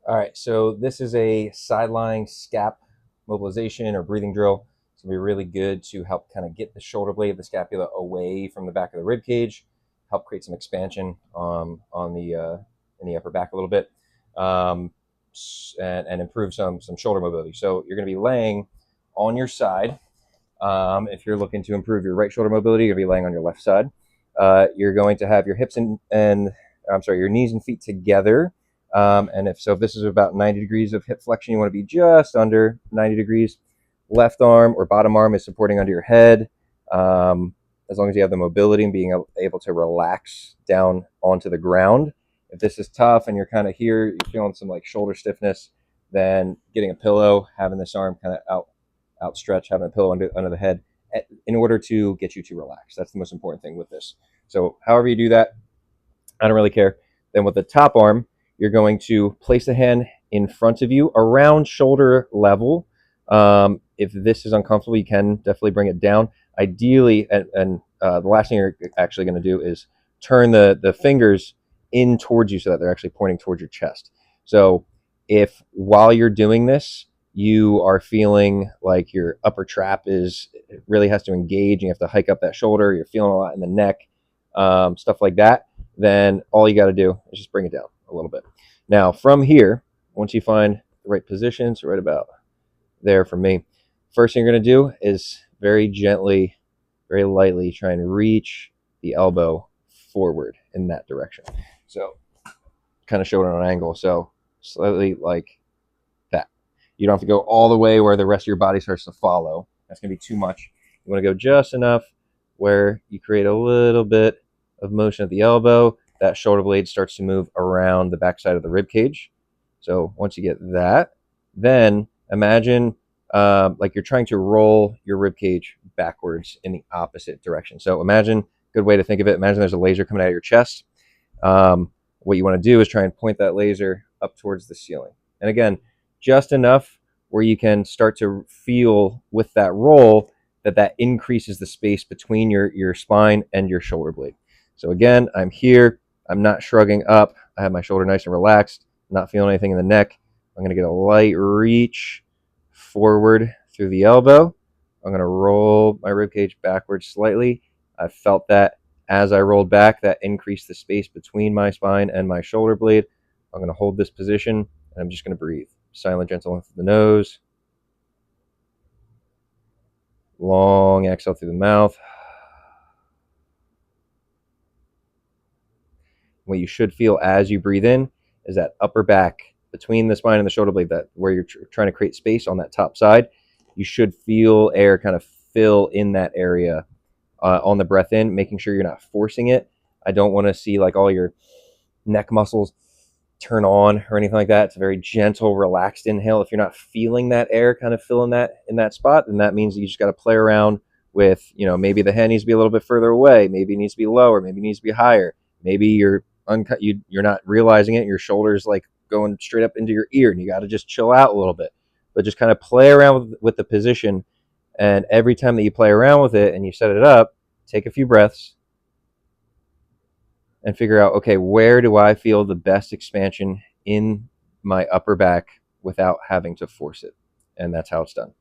All right, so this is a side-lying scap mobilization or breathing drill. It's gonna be really good to help kind of get the shoulder blade of the scapula away from the back of the rib cage, help create some expansion on the in the upper back a little bit, um, and improve some shoulder mobility. So you're gonna be laying on your side. If you're looking to improve your right shoulder mobility, you're gonna be laying on your left side. You're going to have your hips and I'm sorry, your knees and feet together. And if this is about 90 degrees of hip flexion, you want to be just under 90 degrees. Left arm or bottom arm is supporting under your head. As long as you have the mobility and being able to relax down onto the ground. If this is tough and you're kind of here, you're feeling some like shoulder stiffness, then getting a pillow, having this arm kind of outstretched, having a pillow under the head in order to get you to relax. That's the most important thing with this. So however you do that, I don't really care. Then with the top arm, you're going to place the hand in front of you around shoulder level. If this is uncomfortable, you can definitely bring it down. Ideally, and the last thing you're actually going to do is turn the fingers in towards you so that they're actually pointing towards your chest. So if while you're doing this, you are feeling like your upper trap really has to engage, and you have to hike up that shoulder, you're feeling a lot in the neck, stuff like that, then all you got to do is just bring it down a little bit. Now, from here, once you find the right positions, right about there for me, first thing you're going to do is very gently, very lightly try and reach the elbow forward in that direction. So, kind of show it on an angle. So, slightly like that. You don't have to go all the way where the rest of your body starts to follow. That's going to be too much. You want to go just enough where you create a little bit of motion at the elbow. That shoulder blade starts to move around the backside of the rib cage. So once you get that, then imagine like you're trying to roll your rib cage backwards in the opposite direction. So imagine, good way to think of it, imagine there's a laser coming out of your chest. What you want to do is try and point that laser up towards the ceiling. And again, just enough where you can start to feel with that roll that increases the space between your spine and your shoulder blade. So again, I'm here. I'm not shrugging up. I have my shoulder nice and relaxed, not feeling anything in the neck. I'm going to get a light reach forward through the elbow. I'm going to roll my ribcage backwards slightly. I felt that as I rolled back, that increased the space between my spine and my shoulder blade. I'm going to hold this position, and I'm just going to breathe. Silent, gentle in through the nose. Long exhale through the mouth. What you should feel as you breathe in is that upper back between the spine and the shoulder blade, that where you're trying to create space on that top side. You should feel air kind of fill in that area on the breath in, making sure you're not forcing it. I don't want to see like all your neck muscles turn on or anything like that. It's a very gentle, relaxed inhale. If you're not feeling that air kind of filling that in that spot, then that means you just got to play around with, maybe the head needs to be a little bit further away, maybe it needs to be lower, maybe it needs to be higher, maybe you're not realizing it, your shoulders like going straight up into your ear, and you got to just chill out a little bit. But just kind of play around with the position, and every time that you play around with it and you set it up, take a few breaths and figure out, okay, where do I feel the best expansion in my upper back without having to force it? And that's how it's done.